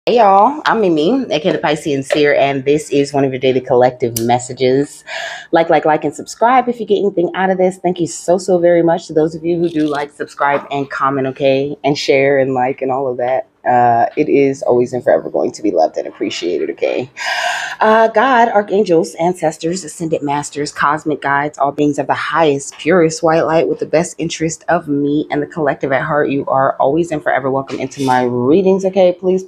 Hey y'all, I'm Mimi, aka the Piscean Seer, and this is one of your daily collective messages. Like, and subscribe if you get anything out of this. Thank you so very much to those of you who do like, subscribe, and comment, okay? And share and like and all of that. It is always and forever going to be loved and appreciated, okay? God, archangels, ancestors, ascended masters, cosmic guides, all beings of the highest, purest white light with the best interest of me and the collective at heart. You are always and forever welcome into my readings, okay? Please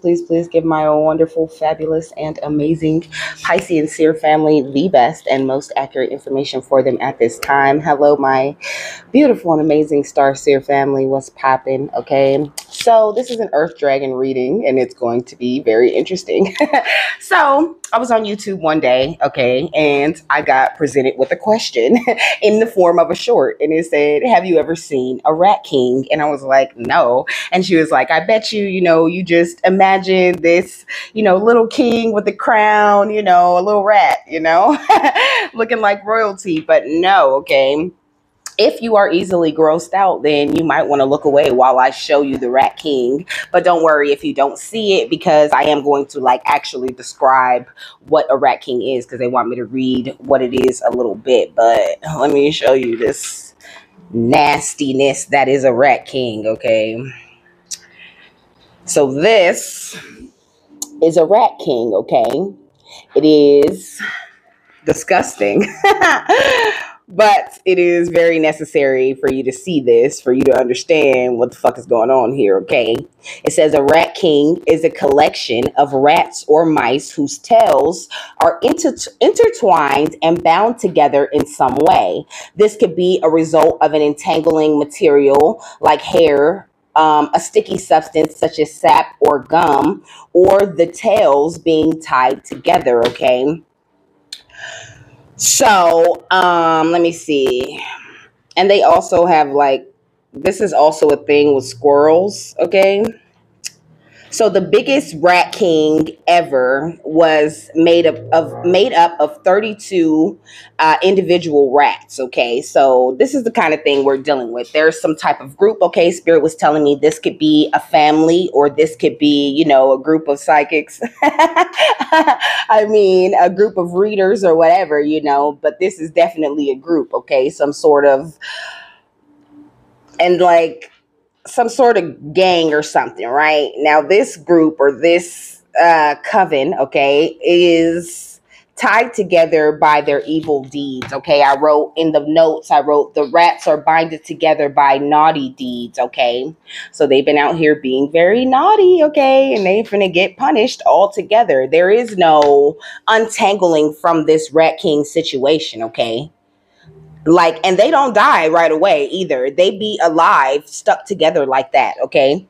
give my wonderful, fabulous, and amazing Piscean Seer family the best and most accurate information for them at this time. Hello, my beautiful and amazing Star Seer family. What's popping, okay? So this is an Earth Dragon reading, and it's going to be very interesting. So I was on YouTube one day, okay, and I got presented with a question in the form of a short, and it said, have you ever seen a rat king? And I was like, no. And she was like, I bet you, you just imagine this, little king with a crown, a little rat, looking like royalty, but no, okay. If you are easily grossed out, then you might want to look away while I show you the Rat King. But don't worry if you don't see it, because I am going to actually describe what a Rat King is, because they want me to read what it is a little bit. But let me show you this nastiness that is a Rat King, okay? So this is a Rat King, okay? It is disgusting. But it is very necessary for you to see this, for you to understand what the fuck is going on here, okay? It says a rat king is a collection of rats or mice whose tails are intertwined and bound together in some way. This could be a result of an entangling material like hair, a sticky substance such as sap or gum, or the tails being tied together, okay? So, let me see. And they also have this is also a thing with squirrels, okay? So the biggest rat king ever was made up of 32 individual rats, okay? So this is the kind of thing we're dealing with. There's some type of group, okay? Spirit was telling me this could be a family, or this could be, a group of psychics. I mean, a group of readers or whatever, but this is definitely a group, okay? Some sort of, and some sort of gang or something, right? Now, this group or this coven, okay, is tied together by their evil deeds, okay? I wrote in the notes, the rats are binded together by naughty deeds, okay? So they've been out here being very naughty, okay? And they're finna get punished altogether. There is no untangling from this rat king situation, okay? And they don't die right away either. They be alive, stuck together like that, okay?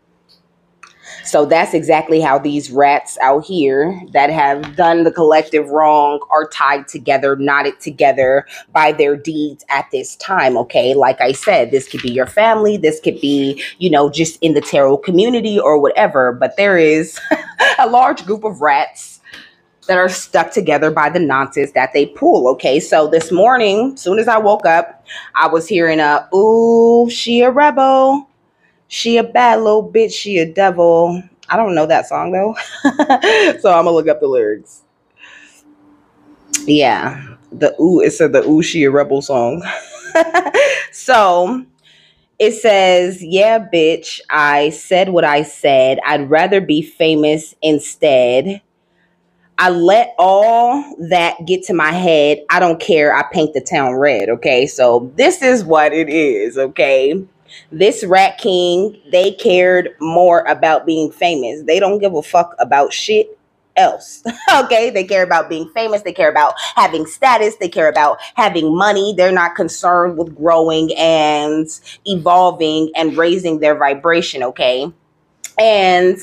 So that's exactly how these rats out here that have done the collective wrong are tied together, knotted together by their deeds at this time, okay? Like I said, this could be your family. This could be, just in the tarot community or whatever. But there is a large group of rats that are stuck together by the nonsense that they pull, okay? So this morning, as soon as I woke up, I was hearing ooh, she a rebel. She a bad little bitch. She a devil. I don't know that song, though. So I'm going to look up the lyrics. Yeah. It said the ooh, she a rebel song. So it says, yeah, bitch, I said what I said. I'd rather be famous instead. I let all that get to my head. I don't care. I paint the town red. Okay. So this is what it is. Okay. This rat king, they cared more about being famous. They don't give a fuck about shit else. Okay. They care about being famous. They care about having status. They care about having money. They're not concerned with growing and evolving and raising their vibration. Okay. And,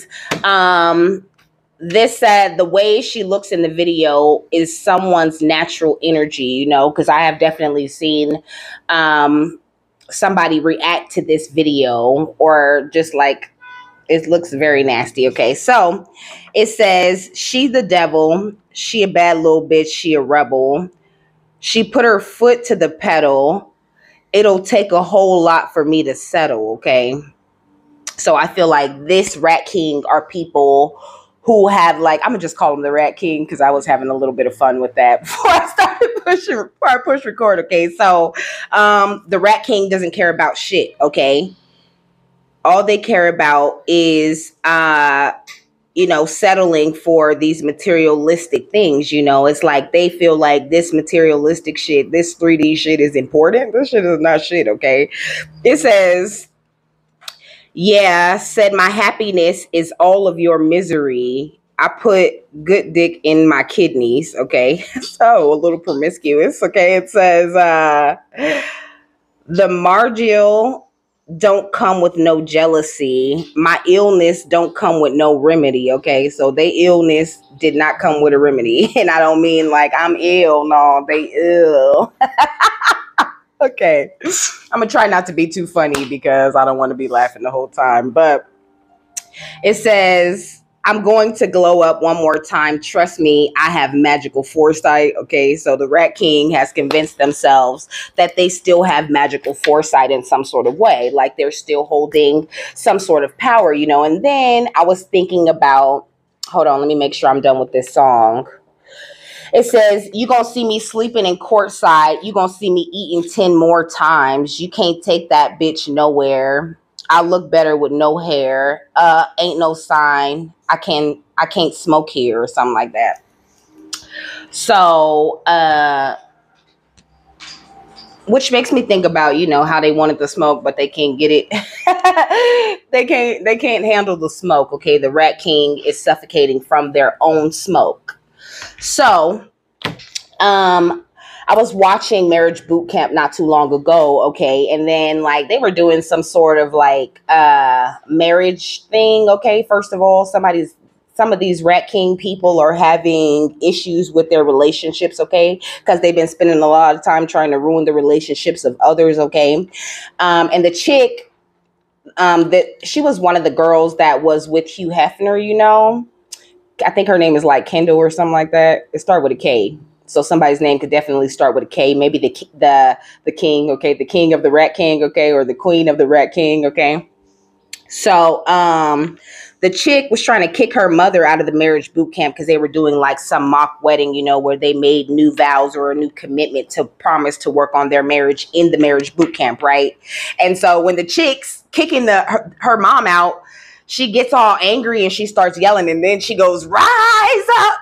this said the way she looks in the video is someone's natural energy, because I have definitely seen somebody react to this video, or just it looks very nasty. Okay, so it says she the devil, she a bad little bitch, she a rebel, she put her foot to the pedal. It'll take a whole lot for me to settle. Okay, so I feel like this rat king are people who have like, I'm gonna just call him the Rat King because I was having a little bit of fun with that before I push record. Okay, so the Rat King doesn't care about shit. Okay, all they care about is settling for these materialistic things. It's like they feel like this materialistic shit, this 3D shit is important. This shit is not shit. Okay, it says, yeah, said my happiness is all of your misery. I put good dick in my kidneys. Okay. So a little promiscuous. Okay. It says, the margil don't come with no jealousy. My illness don't come with no remedy. Okay. So they illness did not come with a remedy. And I don't mean like I'm ill. No, they ill. Okay. I'm going to try not to be too funny because I don't want to be laughing the whole time. But it says, I'm going to glow up one more time. Trust me, I have magical foresight. Okay. So the Rat King has convinced themselves that they still have magical foresight in some sort of way. Like they're still holding some sort of power, And then I was thinking about, hold on, let me make sure I'm done with this song. It says, you going to see me sleeping in courtside. You going to see me eating 10 more times. You can't take that bitch nowhere. I look better with no hair. Ain't no sign. I can't smoke here or something like that. So, which makes me think about, how they wanted to smoke, but they can't get it. They can't handle the smoke. Okay. The Rat King is suffocating from their own smoke. So, I was watching Marriage Boot Camp not too long ago, okay, and then like they were doing some sort of like marriage thing, okay. First of all, some of these Rat King people are having issues with their relationships, okay, because they've been spending a lot of time trying to ruin the relationships of others, okay. And the chick, that she was one of the girls that was with Hugh Hefner, I think her name is like Kendall or something like that. It started with a K. So somebody's name could definitely start with a K. Maybe the king, okay, the king of the Rat King, okay, or the queen of the Rat King, okay. So the chick was trying to kick her mother out of the Marriage Boot Camp because they were doing like some mock wedding, where they made new vows or a new commitment to promise to work on their marriage in the Marriage Boot Camp, right? And so when the chick's kicking her mom out, she gets all angry and she starts yelling, and then she goes, rise up,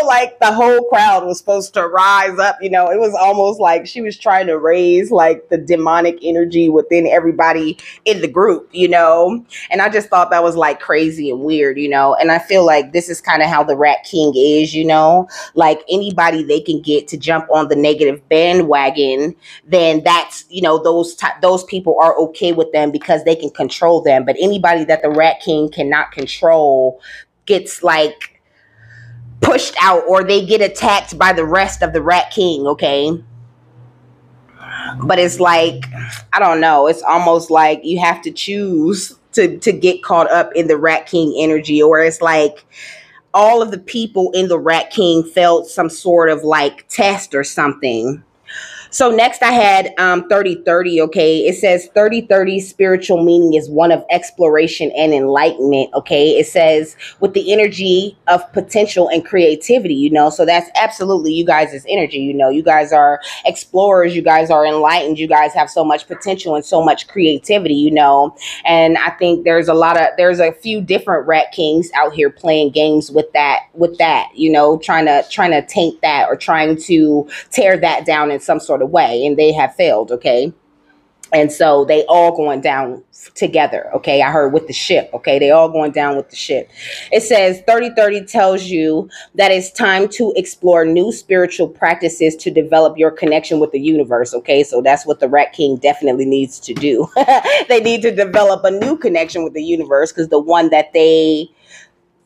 like the whole crowd was supposed to rise up. It was almost like she was trying to raise like the demonic energy within everybody in the group, and I just thought that was like crazy and weird, and I feel like this is kind of how the Rat King is, like anybody they can get to jump on the negative bandwagon, then that's, those people are okay with them because they can control them. But anybody that the Rat King cannot control gets like pushed out, or they get attacked by the rest of the Rat King, okay? But it's like, I don't know, it's almost like you have to choose to get caught up in the Rat King energy, or it's like all of the people in the Rat King felt some sort of like test or something. So next I had 3030, okay. It says 3030 spiritual meaning is one of exploration and enlightenment, okay. It says with the energy of potential and creativity, so that's absolutely you guys' energy, you guys are explorers, you guys are enlightened, you guys have so much potential and so much creativity, and I think there's a few different Rat Kings out here playing games with that, trying to taint that or trying to tear that down in some sort of way, and they have failed, okay. And so they all going down together, okay. I heard with the ship, okay. They all going down with the ship. It says 3030 tells you that it's time to explore new spiritual practices to develop your connection with the universe, okay. So that's what the Rat King definitely needs to do. They need to develop a new connection with the universe because the one that they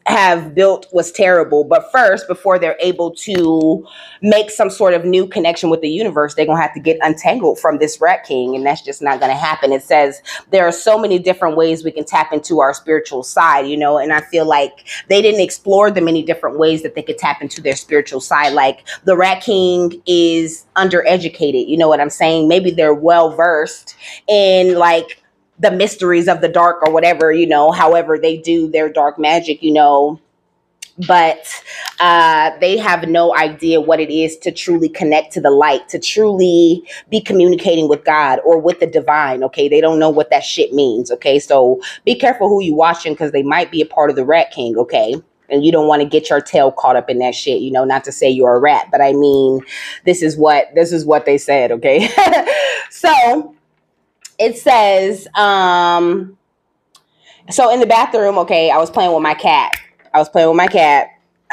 have built was terrible. But first, before they're able to make some sort of new connection with the universe, they're gonna have to get untangled from this Rat King, and that's just not gonna happen. It says there are so many different ways we can tap into our spiritual side, and I feel like they didn't explore the many different ways that they could tap into their spiritual side. Like the Rat King is undereducated, you know what I'm saying? Maybe they're well versed in like the mysteries of the dark or whatever, however they do their dark magic, but they have no idea what it is to truly connect to the light, to truly be communicating with God or with the divine. Okay, they don't know what that shit means. Okay, so be careful who you watching, because they might be a part of the Rat King. Okay, and you don't want to get your tail caught up in that shit. You know, not to say you're a rat, but I mean, this is what they said. Okay, so it says, so in the bathroom, okay, I was playing with my cat.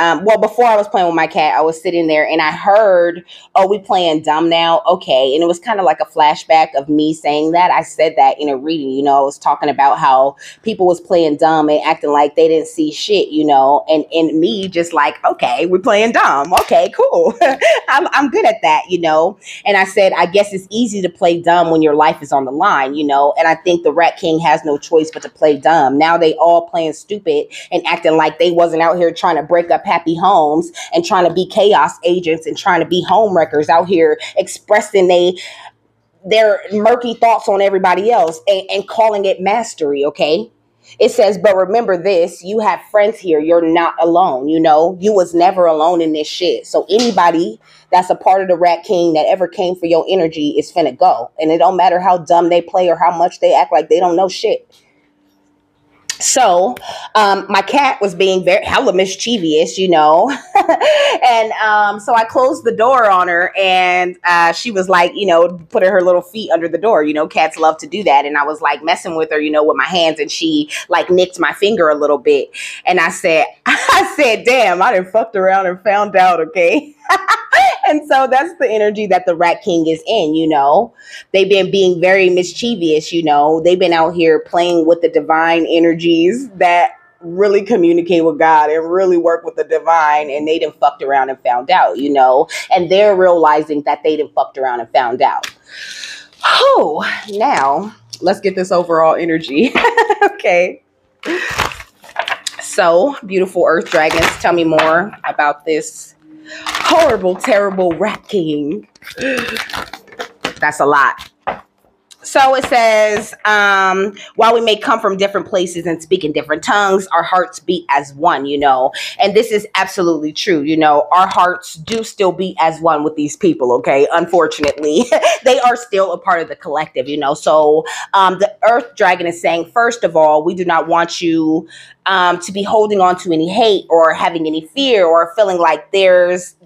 Well, before I was playing with my cat, I was sitting there and I heard, "Oh, we playing dumb now." Okay. And it was kind of like a flashback of me saying that. I said that in a reading, you know, I was talking about how people was playing dumb and acting like they didn't see shit, you know, and me just like, okay, we're playing dumb. Okay, cool. I'm good at that, you know. And I said, I guess it's easy to play dumb when your life is on the line, you know. And I think the Rat King has no choice but to play dumb. Now they all playing stupid and acting like they wasn't out here trying to break up happy homes and trying to be chaos agents and trying to be home wreckers out here expressing their murky thoughts on everybody else and calling it mastery. Okay. It says, but remember this, you have friends here. You're not alone. You know, you was never alone in this shit. So anybody that's a part of the Rat King that ever came for your energy is finna go. And it don't matter how dumb they play or how much they act like they don't know shit. So my cat was being very hella mischievous, you know, and so I closed the door on her, and she was like, you know, putting her little feet under the door. You know, cats love to do that, and I was like messing with her, you know, with my hands, and she like nicked my finger a little bit, and I said, damn, I done fucked around and found out, okay. And so that's the energy that the Rat King is in, you know. They've been being very mischievous, you know. They've been out here playing with the divine energies that really communicate with God and really work with the divine, and they done fucked around and found out, you know. And they're realizing that they done fucked around and found out. Oh, now let's get this overall energy. Okay. So, beautiful Earth Dragons, tell me more about this horrible, terrible Rat King. That's a lot. So it says, while we may come from different places and speak in different tongues, our hearts beat as one, you know. And this is absolutely true. You know, our hearts do still beat as one with these people, okay? Unfortunately, they are still a part of the collective, you know. So the Earth Dragon is saying, first of all, we do not want you to be holding on to any hate or having any fear or feeling like there's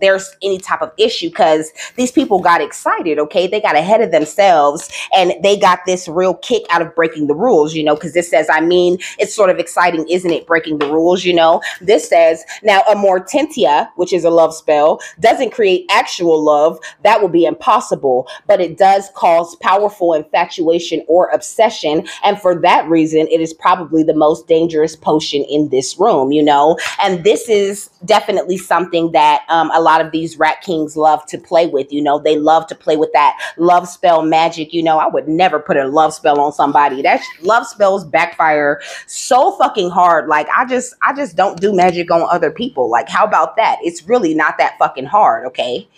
any type of issue, because these people got excited, okay? They got ahead of themselves and they got this real kick out of breaking the rules, you know, because this says, I mean, it's sort of exciting, isn't it, breaking the rules, you know? This says, now a Mortentia, which is a love spell, doesn't create actual love. That will be impossible, but it does cause powerful infatuation or obsession. And for that reason, it is probably the most dangerous potion in this room, you know. And this is definitely something that a lot of these Rat Kings love to play with, you know. They love to play with that love spell magic, you know. I would never put a love spell on somebody. That love spells backfire so fucking hard. Like I just don't do magic on other people. Like, how about that? It's really not that fucking hard, okay?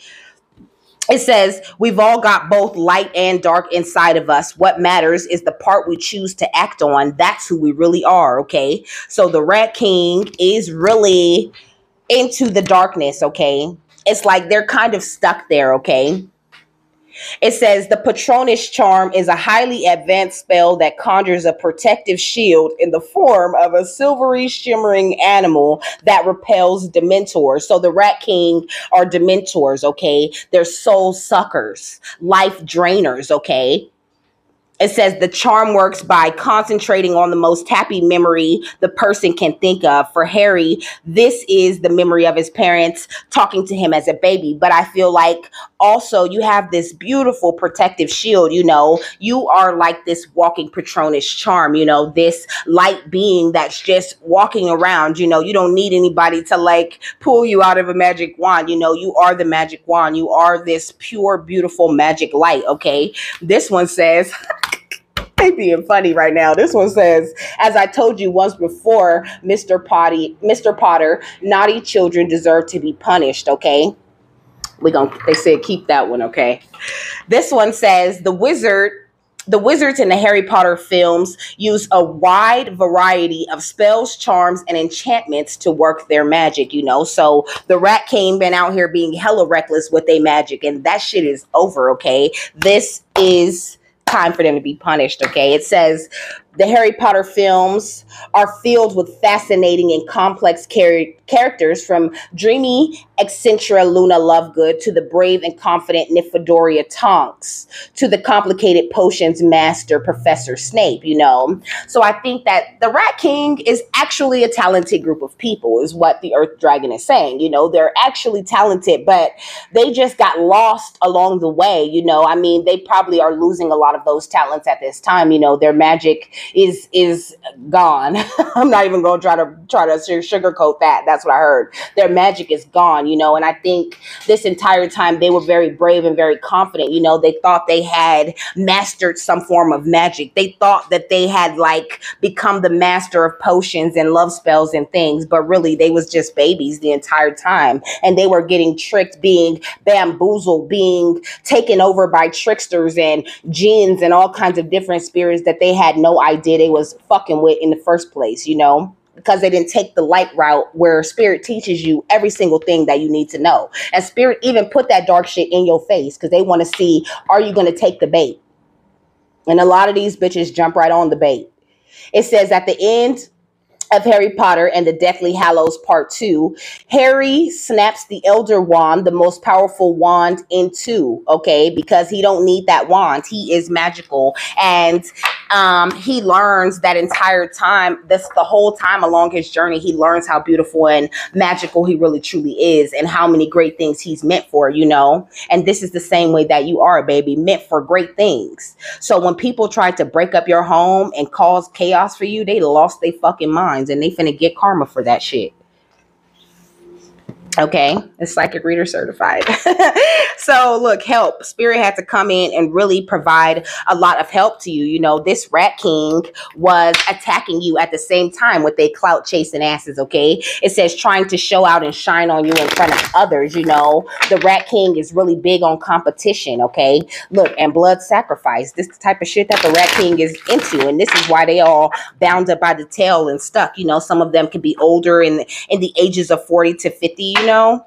It says, we've all got both light and dark inside of us. What matters is the part we choose to act on. That's who we really are, okay? So the Rat King is really into the darkness, okay? It's like they're kind of stuck there, okay? It says the Patronus charm is a highly advanced spell that conjures a protective shield in the form of a silvery shimmering animal that repels Dementors. So the Rat King are Dementors, okay? They're soul suckers, life drainers, okay? It says the charm works by concentrating on the most happy memory the person can think of. For Harry, this is the memory of his parents talking to him as a baby. But I feel like also you have this beautiful protective shield, you know. You are like this walking Patronus charm, you know, this light being that's just walking around, you know. You don't need anybody to like pull you out of a magic wand, you know. You are the magic wand. You are this pure, beautiful magic light, okay? This one says... they being funny right now. This one says, as I told you once before, Mr. Potter, naughty children deserve to be punished, okay? They said keep that one, okay? This one says, the wizard The wizards in the Harry Potter films use a wide variety of spells, charms, and enchantments to work their magic, you know. So the Rat King been out here being hella reckless with their magic, and that shit is over, okay? This is time for them to be punished, okay? It says the Harry Potter films are filled with fascinating and complex characters, from dreamy, eccentric Luna Lovegood to the brave and confident Nymphadora Tonks to the complicated potions master Professor Snape, you know. So I think that the Rat King is actually a talented group of people, is what the Earth Dragon is saying. You know, they're actually talented, but they just got lost along the way, you know. I mean, they probably are losing a lot of those talents at this time, you know. Their magic is gone. I'm not even going to try to sugarcoat that. That's what I heard. Their magic is gone, you know. And I think this entire time they were very brave and very confident. You know, they thought they had mastered some form of magic. They thought that they had like become the master of potions and love spells and things, but really they was just babies the entire time, and they were getting tricked, being bamboozled, being taken over by tricksters and jinns and all kinds of different spirits that they had no idea they was fucking with in the first place, you know, because they didn't take the light route where spirit teaches you every single thing that you need to know. And spirit even put that dark shit in your face because they want to see, are you going to take the bait? And a lot of these bitches jump right on the bait. It says at the end of Harry Potter and the Deathly Hallows Part 2, Harry snaps the Elder Wand, the most powerful wand, in two, okay? Because he don't need that wand. He is magical. And he learns that entire time, the whole time along his journey, he learns how beautiful and magical he really truly is and how many great things he's meant for, you know? And this is the same way that you are, baby, meant for great things. So when people try to break up your home and cause chaos for you, they lost their fucking minds, and they finna get karma for that shit. Okay, it's psychic reader certified. So look, help. Spirit had to come in and really provide a lot of help to you. You know, this Rat King was attacking you at the same time with their clout chasing asses, okay? It says trying to show out and shine on you in front of others, you know. The Rat King is really big on competition, okay? Look, and blood sacrifice. This is the type of shit that the Rat King is into, and this is why they all bound up by the tail and stuck. You know, some of them could be older in the ages of 40 to 50, you know.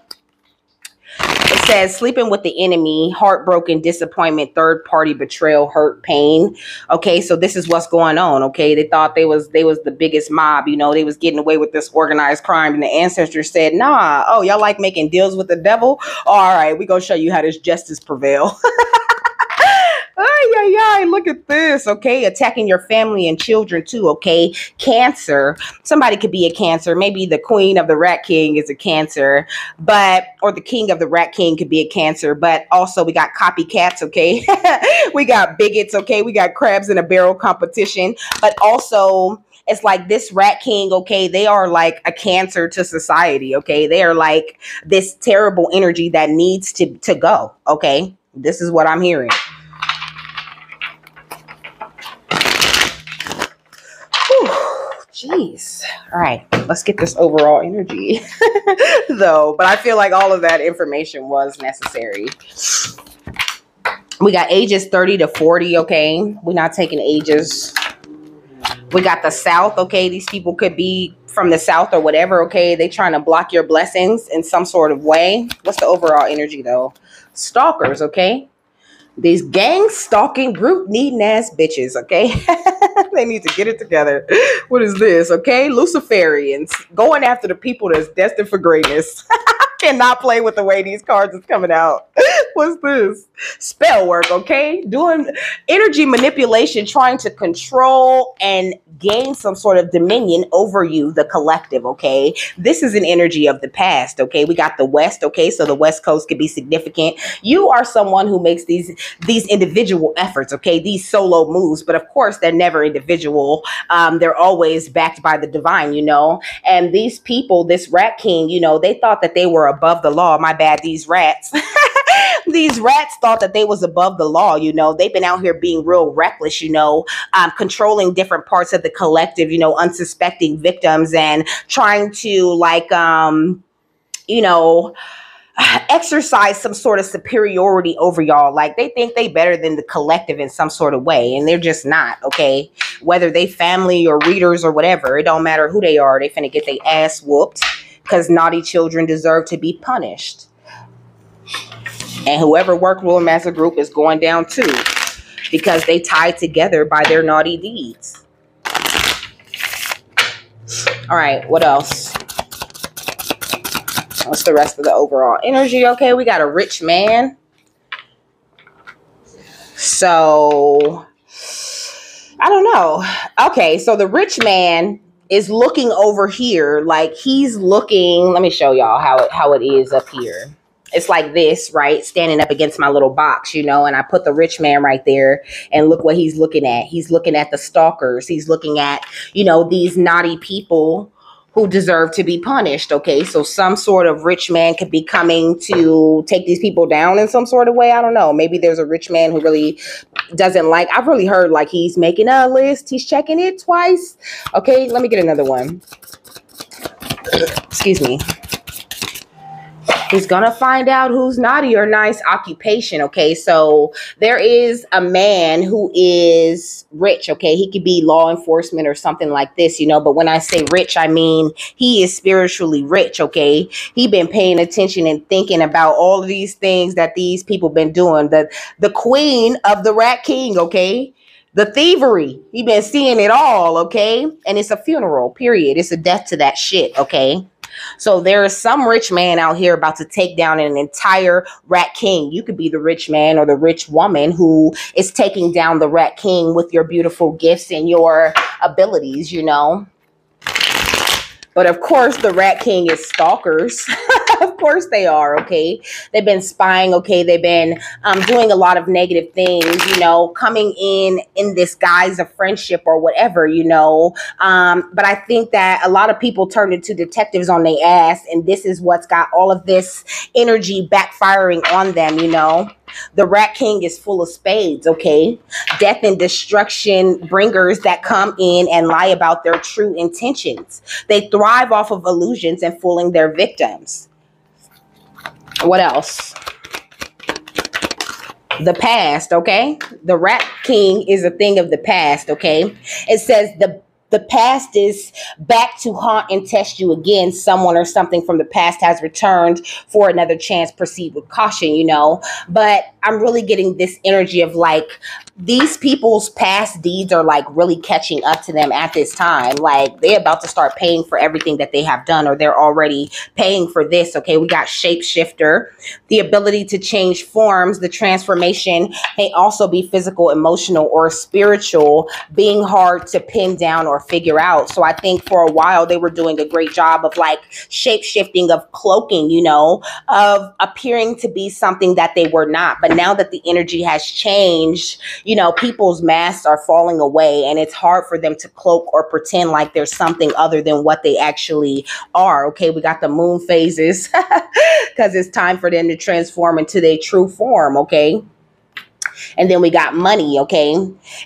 It says sleeping with the enemy, heartbroken, disappointment, third party betrayal, hurt, pain. Okay, so this is what's going on. Okay, they thought they was the biggest mob, you know, they was getting away with this organized crime, and the ancestors said, nah, oh, y'all like making deals with the devil? All right, we gonna show you how this justice prevail. Ay, look at this, okay? Attacking your family and children too, okay? Cancer. Somebody could be a Cancer. Maybe the queen of the Rat King is a Cancer, or the king of the Rat King could be a Cancer, but also we got copycats, okay? We got bigots, okay? We got crabs in a barrel competition, but also it's like this Rat King, okay? They are like a cancer to society, okay? They are like this terrible energy that needs to go, okay? This is what I'm hearing. Jeez. All right, let's get this overall energy though. But I feel like all of that information was necessary. We got ages 30 to 40, okay? We're not taking ages. We got the South, okay? These people could be from the South or whatever, okay? They trying to block your blessings in some sort of way. What's the overall energy though? Stalkers, okay? These gang stalking group needing ass bitches, okay? They need to get it together. What is this, okay? Luciferians going after the people that's destined for greatness. Cannot play with the way these cards is coming out. What's this? Spell work, okay? Doing energy manipulation, trying to control and gain some sort of dominion over you, the collective, okay? This is an energy of the past, okay? We got the West, okay? So the West Coast could be significant. You are someone who makes these individual efforts, okay? These solo moves, but of course they're never individual. They're always backed by the divine, you know? And these people, this Rat King, you know, they thought that they were above the law. My bad, these rats. These rats thought that they was above the law, you know. They've been out here being real reckless, you know, controlling different parts of the collective, you know, unsuspecting victims and trying to like, you know, exercise some sort of superiority over y'all. Like they think they better than the collective in some sort of way, and they're just not, okay? Whether they family or readers or whatever, it don't matter who they are, they finna get their ass whooped because naughty children deserve to be punished. And whoever worked with them as a group is going down too, because they tied together by their naughty deeds. All right, what else? What's the rest of the overall energy? Okay, we got a rich man. So, I don't know. Okay, so the rich man is looking over here. Like he's looking, let me show y'all how it is up here. It's like this, right? Standing up against my little box, you know, and I put the rich man right there, and look what he's looking at. He's looking at the stalkers. He's looking at, you know, these naughty people who deserve to be punished. Okay, so some sort of rich man could be coming to take these people down in some sort of way. I don't know. Maybe there's a rich man who really doesn't like, I've really heard like he's making a list. He's checking it twice. Okay, let me get another one. Excuse me. He's gonna find out who's naughty or nice. Occupation. Okay, so there is a man who is rich. Okay, he could be law enforcement or something like this, you know. But when I say rich, I mean he is spiritually rich. Okay, he been paying attention and thinking about all of these things that these people been doing. The queen of the Rat King. Okay. The thievery. He been seeing it all. Okay, and it's a funeral. Period. It's a death to that shit. Okay. So there is some rich man out here about to take down an entire Rat King. You could be the rich man or the rich woman who is taking down the Rat King with your beautiful gifts and your abilities, you know. But of course, the Rat King is stalkers. Of course they are, okay? They've been spying, okay? They've been doing a lot of negative things, you know, coming in this guise of friendship or whatever, you know. But I think that a lot of people turned into detectives on their ass, and this is what's got all of this energy backfiring on them, you know. The Rat King is full of spades, okay? Death and destruction bringers that come in and lie about their true intentions. They thrive off of illusions and fooling their victims. What else? The past, okay? The Rat King is a thing of the past, okay? It says the past is back to haunt and test you again. Someone or something from the past has returned for another chance. Proceed with caution, you know. But I'm really getting this energy of like these people's past deeds are like really catching up to them at this time. Like they're about to start paying for everything that they have done, or they're already paying for this. Okay, we got shapeshifter, the ability to change forms. The transformation may also be physical, emotional, or spiritual, being hard to pin down or figure out. So I think for a while they were doing a great job of like shape-shifting, of cloaking, you know, of appearing to be something that they were not. But now that the energy has changed, you know, people's masks are falling away, and it's hard for them to cloak or pretend like there's something other than what they actually are. Okay, we got the moon phases because it's time for them to transform into their true form. Okay. And then we got money, okay?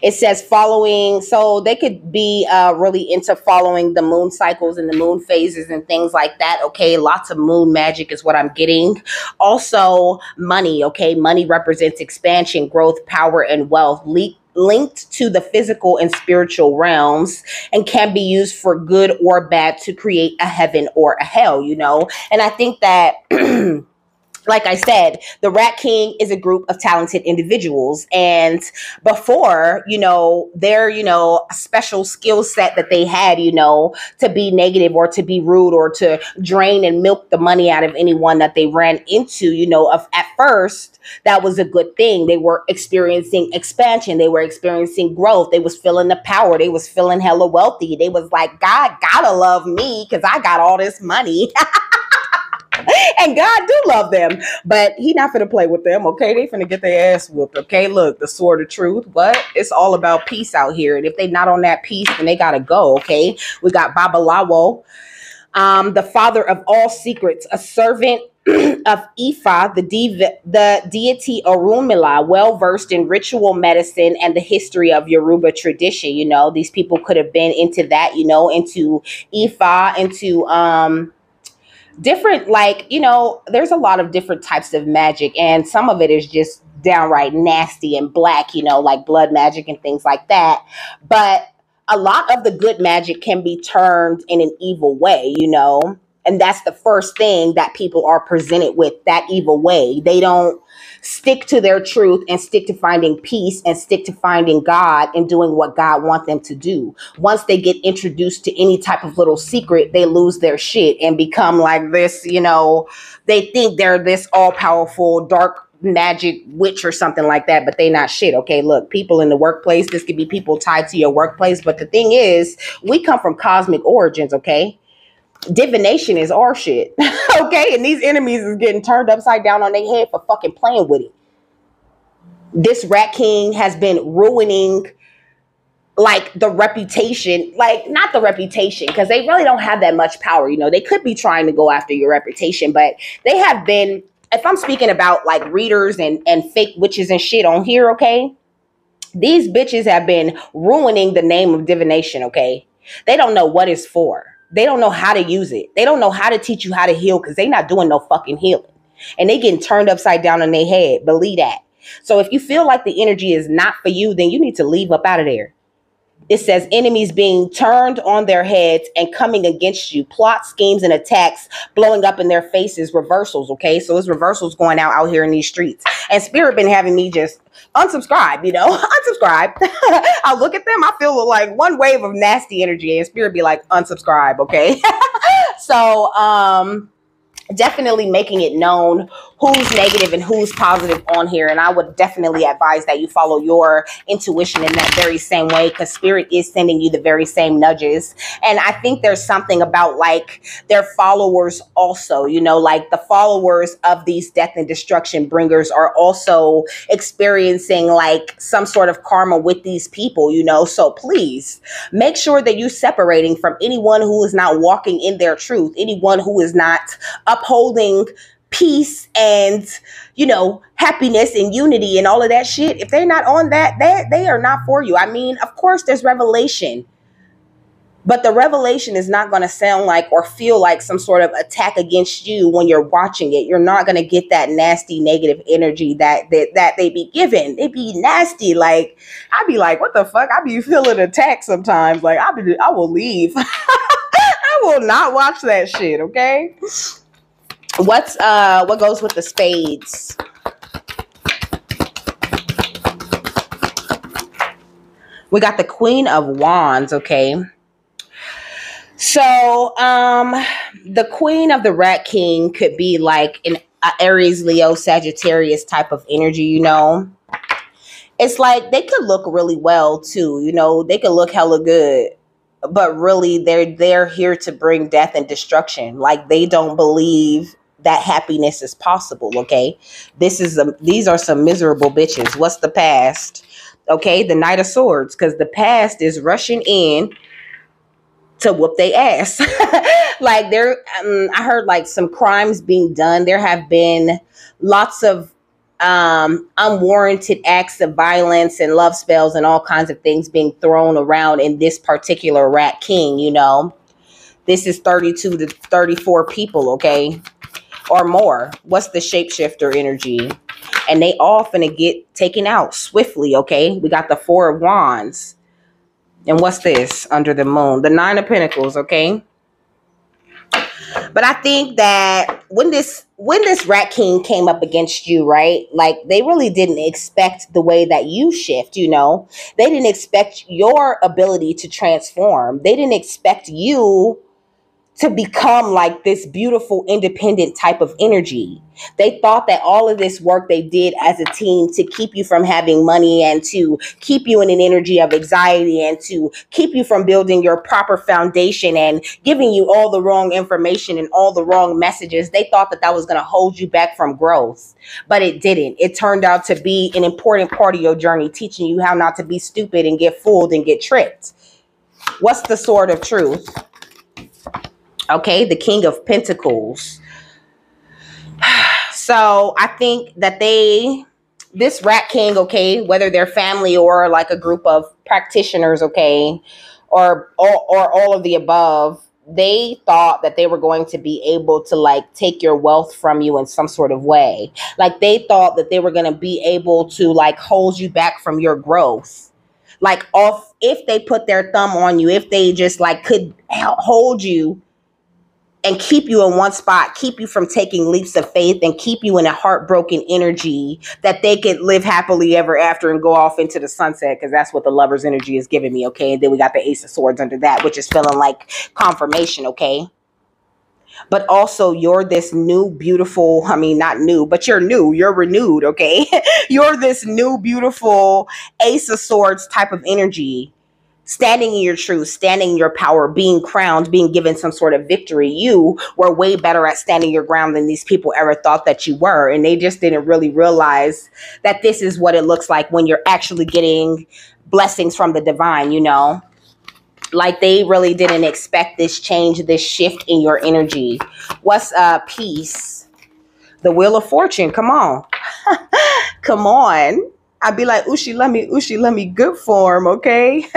It says following, so they could be really into following the moon cycles and the moon phases and things like that, okay? Lots of moon magic is what I'm getting. Also, money, okay? Money represents expansion, growth, power, and wealth. Linked to the physical and spiritual realms, and can be used for good or bad to create a heaven or a hell, you know? And I think that... like I said, the Rat King is a group of talented individuals. And before, you know, their, you know, special skill set that they had, you know, to be negative or to be rude or to drain and milk the money out of anyone that they ran into, you know, at first, that was a good thing. They were experiencing expansion. They were experiencing growth. They was feeling the power. They was feeling hella wealthy. They was like, God gotta love me because I got all this money. And God do love them, but he not finna play with them, okay? They finna get their ass whooped, okay? Look, the sword of truth, but it's all about peace out here. And if they not on that peace, then they gotta go, okay? We got Babalawo, the father of all secrets, a servant of Ifa, the deity Orunmila, well-versed in ritual medicine and the history of Yoruba tradition. You know, these people could have been into that, you know, into Ifa, into, different, like, there's a lot of different types of magic, and some of it is just downright nasty and black, like blood magic and things like that. But a lot of the good magic can be turned in an evil way, and that's the first thing that people are presented with, that evil way. They don't stick to their truth and stick to finding peace and stick to finding God and doing what God wants them to do. Once they get introduced to any type of little secret, they lose their shit and become like this, they think they're this all powerful dark magic witch or something like that, but they not shit. Okay, look, people in the workplace, this could be people tied to your workplace, but the thing is, we come from cosmic origins. Okay, divination is our shit. Okay, and these enemies is getting turned upside down on their head for fucking playing with it. This rat king has been ruining, like, the reputation, like, not the reputation, because they really don't have that much power. They could be trying to go after your reputation, but they have been, if I'm speaking about like readers and fake witches and shit on here, okay, these bitches have been ruining the name of divination. Okay, they don't know what it's for. They don't know how to use it. They don't know how to teach you how to heal, because they not doing no fucking healing. And they getting turned upside down on their head. Believe that. So if you feel like the energy is not for you, then you need to leave up out of there. It says enemies being turned on their heads and coming against you. Plot, schemes, and attacks blowing up in their faces. Reversals, okay? So it's reversals going out here in these streets. And Spirit been having me just unsubscribe, unsubscribe. I look at them, I feel like one wave of nasty energy, and Spirit be like, unsubscribe, okay? So, definitely making it known who's negative and who's positive on here. And I would definitely advise that you follow your intuition in that very same way, because Spirit is sending you the very same nudges. And I think there's something about like their followers also, like the followers of these death and destruction bringers are also experiencing like some sort of karma with these people, so please make sure that you're separating from anyone who is not walking in their truth, anyone who is not upholding peace and, happiness and unity and all of that shit. If they're not on that, they are not for you. I mean, of course there's revelation, but the revelation is not going to sound like or feel like some sort of attack against you when you're watching it. You're not going to get that nasty negative energy that they be giving. They be nasty. Like, I be like, what the fuck? I be feeling attacked sometimes. Like, I will leave. I will not watch that shit, okay? What goes with the spades? We got the Queen of Wands, okay? So, the Queen of the Rat King could be like an Aries, Leo, Sagittarius type of energy, It's like they could look really well too, They could look hella good, but really they're here to bring death and destruction. Like, they don't believe that happiness is possible, okay? These are some miserable bitches. What's the past? Okay, the Knight of Swords, because the past is rushing in to whoop they ass. Like, I heard like some crimes being done. There have been lots of unwarranted acts of violence and love spells and all kinds of things being thrown around in this particular Rat King, This is 32 to 34 people, okay? Or more. What's the shapeshifter energy? And they all finna get taken out swiftly, okay? We got the Four of Wands. And what's this under the moon? The Nine of Pentacles, okay? But I think that when this Rat King came up against you, right? Like, they really didn't expect the way that you shift, They didn't expect your ability to transform. They didn't expect you to become like this beautiful, independent type of energy. They thought that all of this work they did as a team to keep you from having money and to keep you in an energy of anxiety and to keep you from building your proper foundation and giving you all the wrong information and all the wrong messages. They thought that was going to hold you back from growth, but it didn't. It turned out to be an important part of your journey, teaching you how not to be stupid and get fooled and get tricked. What's the sword of truth? Okay, the King of Pentacles. So I think that this Rat King, okay, whether they're family or like a group of practitioners, okay, or all of the above, they thought that they were going to be able to like take your wealth from you in some sort of way. Like they thought that they were going to be able to like hold you back from your growth. Like off, if they put their thumb on you, if they just like could hold you and keep you in one spot, keep you from taking leaps of faith, and keep you in a heartbroken energy, that they could live happily ever after and go off into the sunset, because that's what the lover's energy is giving me, okay? And then we got the Ace of Swords under that, which is feeling like confirmation, okay? But also you're this new, beautiful, I mean, not new, but you're new, you're renewed, okay? You're this new, beautiful Ace of Swords type of energy, standing in your truth, standing in your power, being crowned, being given some sort of victory. You were way better at standing your ground than these people ever thought that you were. And they just didn't really realize that this is what it looks like when you're actually getting blessings from the divine, you know? Like they really didn't expect this change, this shift in your energy. What's peace? The Wheel of Fortune. Come on. Come on. I'd be like, Ushi, let me good form, okay?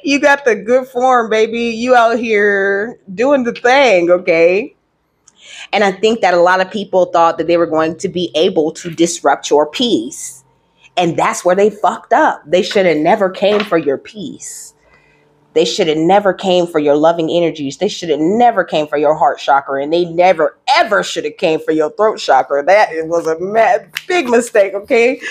You got the good form, baby. You out here doing the thing, okay? And I think that a lot of people thought that they were going to be able to disrupt your peace. And that's where they fucked up. They should have never came for your peace. They should have never came for your loving energies. They should have never came for your heart chakra. And they never, ever should have came for your throat chakra. That was a big mistake, okay?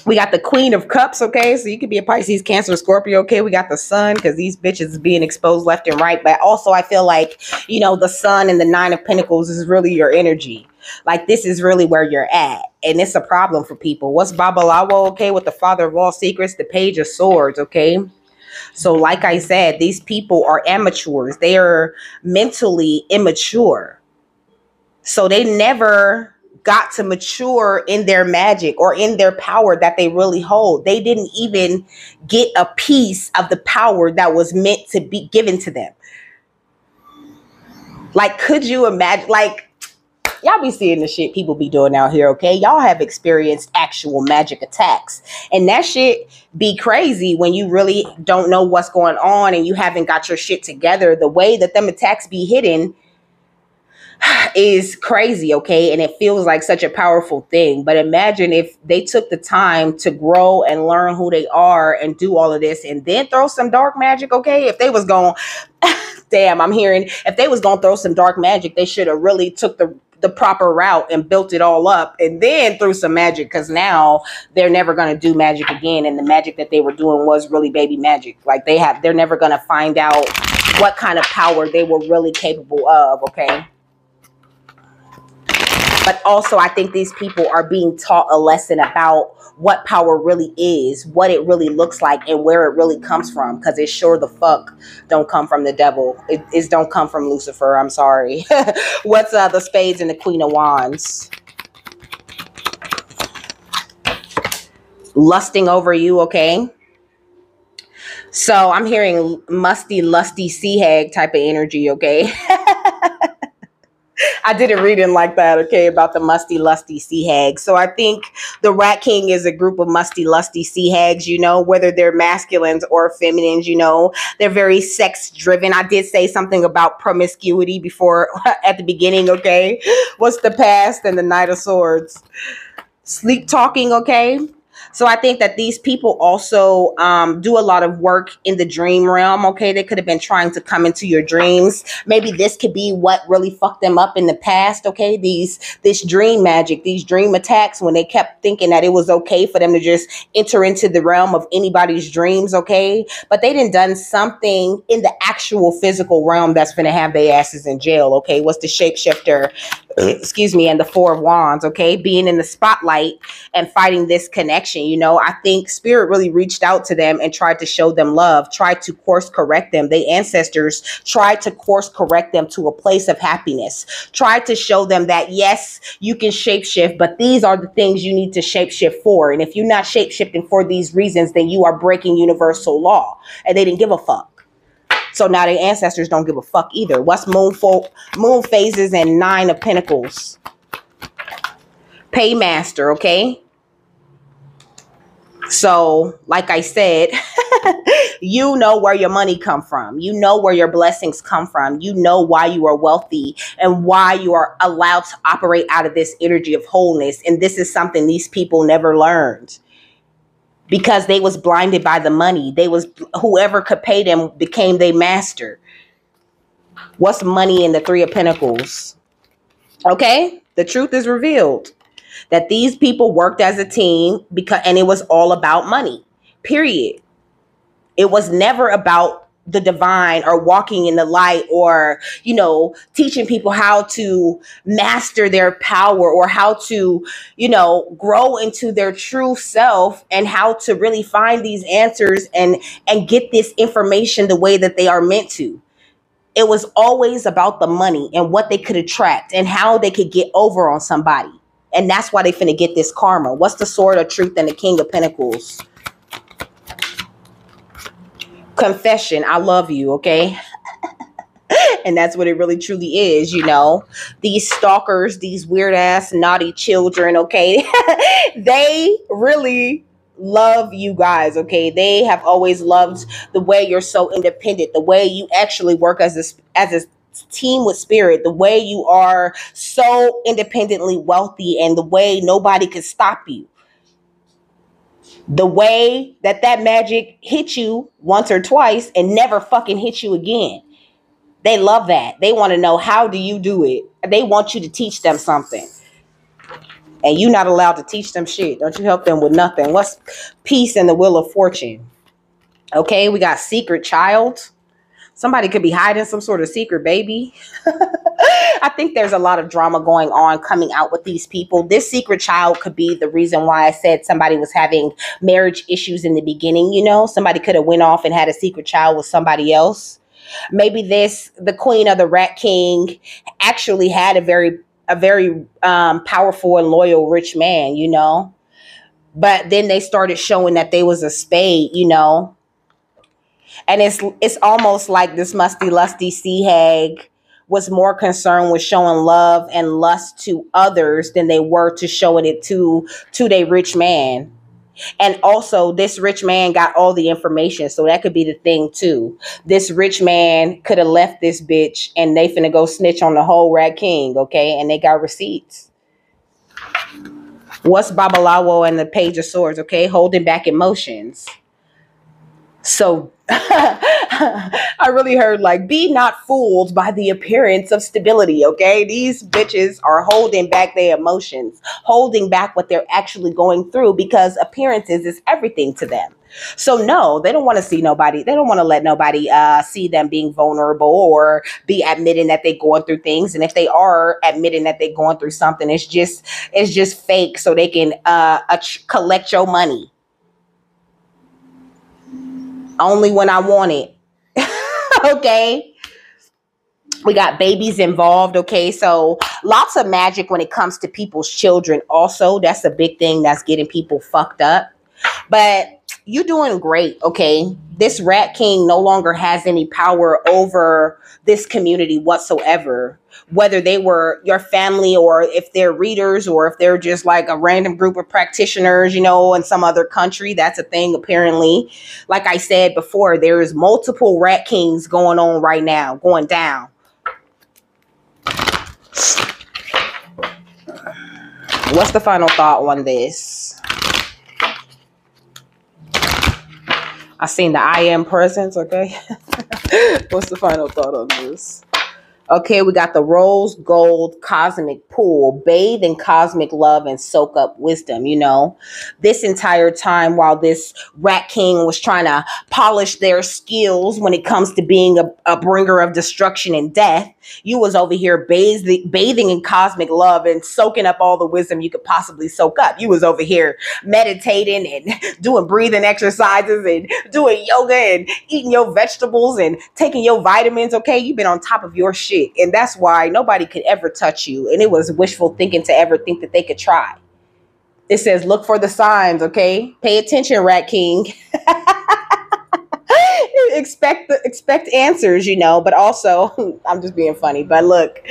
We got the Queen of Cups, okay? So you could be a Pisces, Cancer, Scorpio, okay? We got the Sun, because these bitches is being exposed left and right. But also I feel like, you know, the Sun and the Nine of Pentacles is really your energy. Like this is really where you're at. And it's a problem for people. What's Babalawo, okay? With the Father of all secrets, the Page of Swords, okay? So like I said, these people are amateurs. They are mentally immature. So they never got to mature in their magic or in their power that they really hold. They didn't even get a piece of the power that was meant to be given to them. Like, could you imagine, like, y'all be seeing the shit people be doing out here, okay? Y'all have experienced actual magic attacks. And that shit be crazy when you really don't know what's going on and you haven't got your shit together. The way that them attacks be hidden is crazy, okay? And it feels like such a powerful thing. But imagine if they took the time to grow and learn who they are and do all of this and then throw some dark magic, okay? If they was going, damn, I'm hearing, if they was going to throw some dark magic, they should have really took the proper route and built it all up and then threw some magic, because now they're never going to do magic again. And the magic that they were doing was really baby magic. Like they're never going to find out what kind of power they were really capable of, okay? But also, I think these people are being taught a lesson about what power really is, what it really looks like, and where it really comes from. Because it sure the fuck don't come from the devil. It don't come from Lucifer. I'm sorry. What's the Spades and the Queen of Wands? Lusting over you, okay? So I'm hearing musty, lusty sea hag type of energy, okay? I didn't read it like that, okay, about the musty, lusty sea hags. So I think the Rat King is a group of musty, lusty sea hags, you know, whether they're masculines or feminines, you know, they're very sex driven. I did say something about promiscuity before at the beginning, okay? What's the past and the Knight of Swords? Sleep talking, okay? So I think that these people also do a lot of work in the dream realm, okay? They could have been trying to come into your dreams. Maybe this could be what really fucked them up in the past, okay? This dream magic, these dream attacks, when they kept thinking that it was okay for them to just enter into the realm of anybody's dreams, okay? But they done something in the actual physical realm that's going to have their asses in jail, okay? What's the shapeshifter? Excuse me, and the Four of Wands, okay? Being in the spotlight and fighting this connection, you know, I think Spirit really reached out to them and tried to show them love, tried to course correct them. The ancestors tried to course correct them to a place of happiness, tried to show them that, yes, you can shapeshift, but these are the things you need to shapeshift for. And if you're not shapeshifting for these reasons, then you are breaking universal law. And they didn't give a fuck. So now the ancestors don't give a fuck either. What's moon phases and Nine of Pentacles? Paymaster, okay? So, like I said, you know where your money come from. You know where your blessings come from. You know why you are wealthy and why you are allowed to operate out of this energy of wholeness. And this is something these people never learned because they was blinded by the money. They was whoever could pay them became their master. What's money in the Three of Pentacles? Okay, the truth is revealed that these people worked as a team because, and it was all about money. Period. It was never about the divine or walking in the light or, teaching people how to master their power or how to, grow into their true self and how to really find these answers and get this information the way that they are meant to. It was always about the money and what they could attract and how they could get over on somebody. And that's why they finna get this karma. What's the Sword of Truth and the King of Pentacles? Confession. I love you, okay? And that's what it really truly is, These stalkers, these weird ass naughty children, okay? They really love you guys, okay? They have always loved the way you're so independent, the way you actually work as a team with spirit, the way you are so independently wealthy and the way nobody could stop you. The way that magic hit you once or twice and never fucking hit you again. They love that. They want to know, how do you do it? They want you to teach them something. And you're not allowed to teach them shit. Don't you help them with nothing. What's peace and the Wheel of Fortune? Okay, we got secret child. Somebody could be hiding some sort of secret baby. I think there's a lot of drama going on coming out with these people. This secret child could be the reason why I said somebody was having marriage issues in the beginning. Somebody could have went off and had a secret child with somebody else. Maybe the queen of the Rat King actually had a very powerful and loyal rich man, but then they started showing that they was a spade, and it's almost like this musty lusty sea hag was more concerned with showing love and lust to others than they were to showing it to their rich man. And also, this rich man got all the information, so that could be the thing too. This rich man could have left this bitch and they finna go snitch on the whole Rat King, okay? And they got receipts. What's Babalawo and the Page of Swords, okay? Holding back emotions. So I really heard be not fooled by the appearance of stability, okay? These bitches are holding back their emotions, holding back what they're actually going through because appearances is everything to them. So no, they don't want to see nobody. They don't want to let nobody see them being vulnerable or be admitting that they're going through things. And if they are admitting that they're going through something, it's just fake so they can collect your money. Only when I want it. Okay. We got babies involved. Okay. So lots of magic when it comes to people's children. Also, that's a big thing that's getting people fucked up. But you're doing great. Okay. This Rat King no longer has any power over this community whatsoever. Whether they were your family or if they're readers or if they're just like a random group of practitioners, in some other country. That's a thing, apparently. Like I said before, there is multiple Rat Kings going on right now, going down. What's the final thought on this? I seen the I am presence, okay? What's the final thought on this? Okay, we got the rose gold cosmic pool. Bathe in cosmic love and soak up wisdom, This entire time while this Rat King was trying to polish their skills when it comes to being a bringer of destruction and death, you was over here bathing in cosmic love and soaking up all the wisdom you could possibly soak up. You was over here meditating and doing breathing exercises and doing yoga and eating your vegetables and taking your vitamins, okay? You've been on top of your shit. And that's why nobody could ever touch you. And it was wishful thinking to ever think that they could try. It says, look for the signs, okay? Pay attention, Rat King. expect answers, but also I'm just being funny. But look,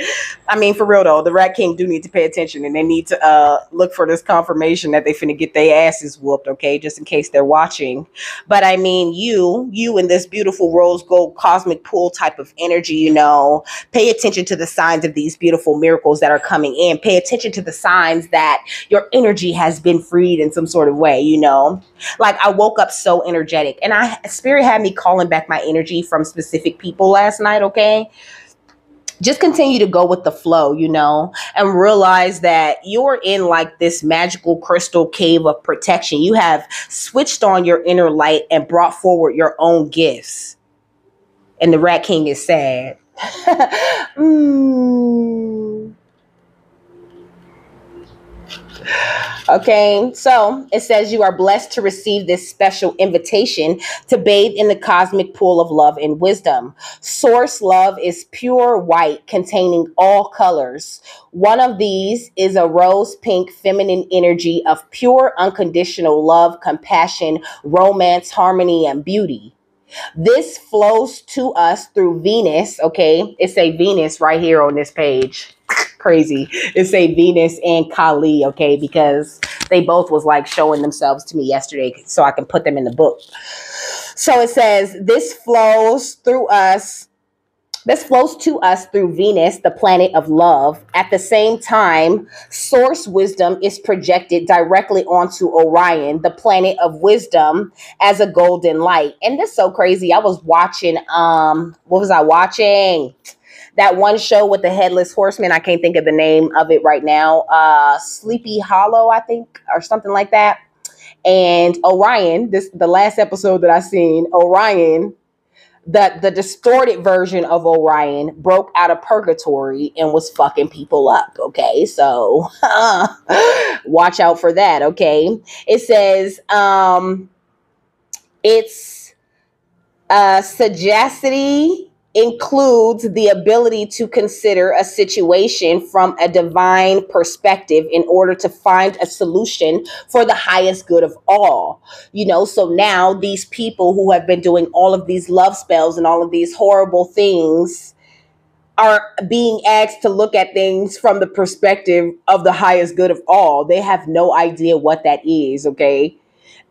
I mean, for real though, the Rat King do need to pay attention, and they need to look for this confirmation that they finna get their asses whooped, okay, just in case they're watching. But I mean, you in this beautiful rose gold cosmic pool type of energy, pay attention to the signs of these beautiful miracles that are coming in. Pay attention to the signs that your energy has been freed in some sort of way, Like I woke up so energetic, and Spirit had me calling back my energy from specific people last night, okay? Just continue to go with the flow, and realize that you're in like this magical crystal cave of protection. You have switched on your inner light and brought forward your own gifts. And the Rat King is sad. Okay, so it says you are blessed to receive this special invitation to bathe in the cosmic pool of love and wisdom. Source love is pure white, containing all colors. One of these is a rose pink feminine energy of pure unconditional love, compassion, romance, harmony, and beauty. This flows to us through Venus, okay? It's a Venus right here on this page. Crazy. It's a Venus and Kali, okay? Because they both was like showing themselves to me yesterday so I can put them in the book. So it says, this flows to us through Venus, the planet of love. At the same time, source wisdom is projected directly onto Orion, the planet of wisdom, as a golden light. And this is so crazy. I was watching, what was I watching? That one show with the headless horseman. I can't think of the name of it right now. Sleepy Hollow, I think, or something like that. And Orion, the last episode that I seen, Orion, the distorted version of Orion broke out of purgatory and was fucking people up. Okay, so watch out for that. Okay, it says its sagacity includes the ability to consider a situation from a divine perspective in order to find a solution for the highest good of all. So now these people who have been doing all of these love spells and all of these horrible things are being asked to look at things from the perspective of the highest good of all. They have no idea what that is, okay?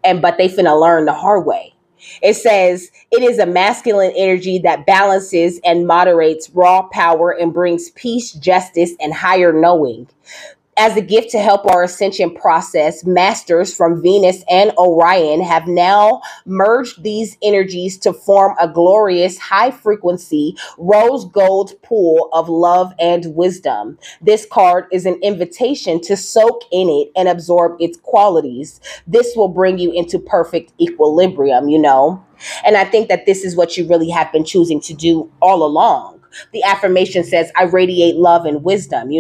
But they finna learn the hard way. It says it is a masculine energy that balances and moderates raw power and brings peace, justice, and higher knowing. As a gift to help our ascension process, masters from Venus and Orion have now merged these energies to form a glorious high-frequency rose gold pool of love and wisdom. This card is an invitation to soak in it and absorb its qualities. This will bring you into perfect equilibrium, And I think that this is what you really have been choosing to do all along. The affirmation says, I radiate love and wisdom,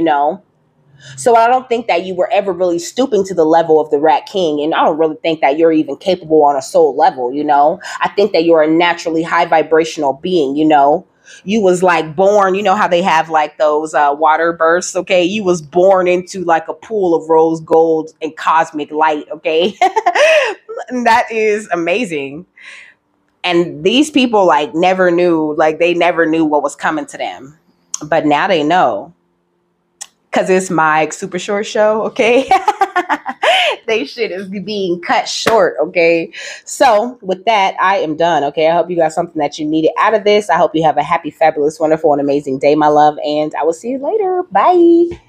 So I don't think that you were ever really stooping to the level of the Rat King. And I don't really think that you're even capable on a soul level, I think that you're a naturally high vibrational being, You was like born, how they have like those water bursts, okay? You was born into like a pool of rose gold and cosmic light, okay? And that is amazing. And these people never knew what was coming to them. But now they know. Because it's my super short show, okay? They shit is being cut short, okay? So with that, I am done, okay? I hope you got something that you needed out of this. I hope you have a happy, fabulous, wonderful, and amazing day, my love. And I will see you later. Bye.